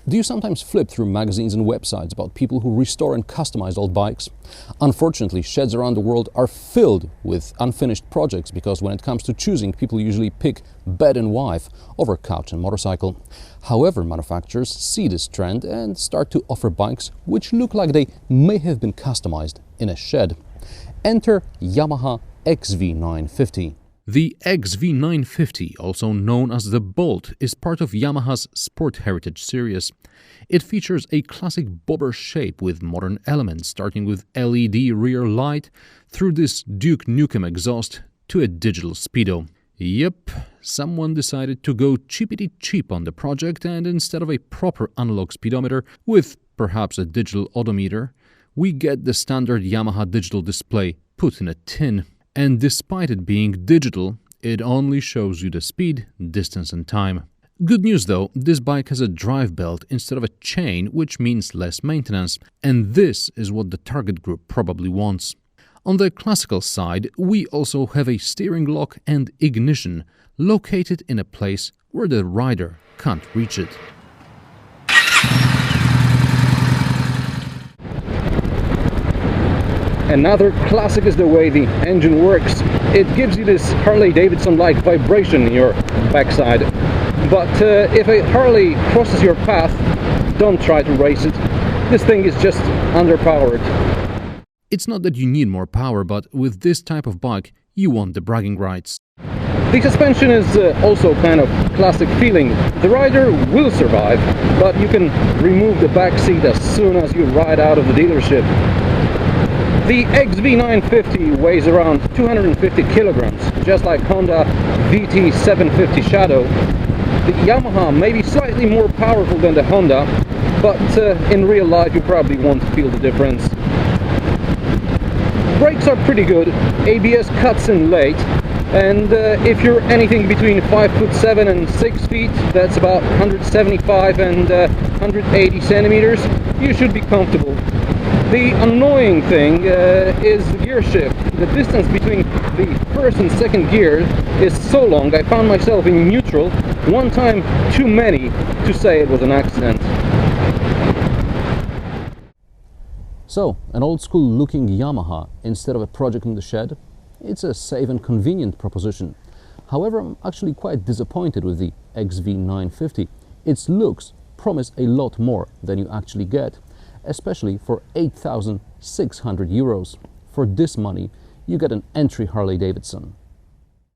Do you sometimes flip through magazines and websites about people who restore and customize old bikes? Unfortunately, sheds around the world are filled with unfinished projects because when it comes to choosing, people usually pick bed and wife over couch and motorcycle. However, manufacturers see this trend and start to offer bikes which look like they may have been customized in a shed. Enter Yamaha XV950. The XV950, also known as the Bolt, is part of Yamaha's Sport Heritage series. It features a classic bobber shape with modern elements, starting with LED rear light, through this Duke Nukem exhaust to a digital speedo. Yep, someone decided to go cheapity cheap on the project, and instead of a proper analog speedometer with perhaps a digital odometer, we get the standard Yamaha digital display put in a tin. And despite it being digital, it only shows you the speed, distance and time. Good news though, this bike has a drive belt instead of a chain, which means less maintenance, and this is what the target group probably wants. On the classical side, we also have a steering lock and ignition located in a place where the rider can't reach it. Another classic is the way the engine works. It gives you this Harley-Davidson-like vibration in your backside. But if a Harley crosses your path, don't try to race it. This thing is just underpowered. It's not that you need more power, but with this type of bike, you want the bragging rights. The suspension is also kind of classic feeling. The rider will survive, but you can remove the back seat as soon as you ride out of the dealership. The XV950 weighs around 250 kilograms, just like Honda VT750 Shadow. The Yamaha may be slightly more powerful than the Honda, but in real life you probably won't feel the difference. Brakes are pretty good, ABS cuts in late, and if you're anything between 5'7" and 6 feet, that's about 175 and 180 centimeters, you should be comfortable. The annoying thing is the gear shift. The distance between the first and second gear is so long, I found myself in neutral one time too many to say it was an accident. So, an old school looking Yamaha instead of a project in the shed? It's a safe and convenient proposition. However, I'm actually quite disappointed with the XV950. Its looks promise a lot more than you actually get, especially for 8,600 euros. For this money, you get an entry Harley-Davidson.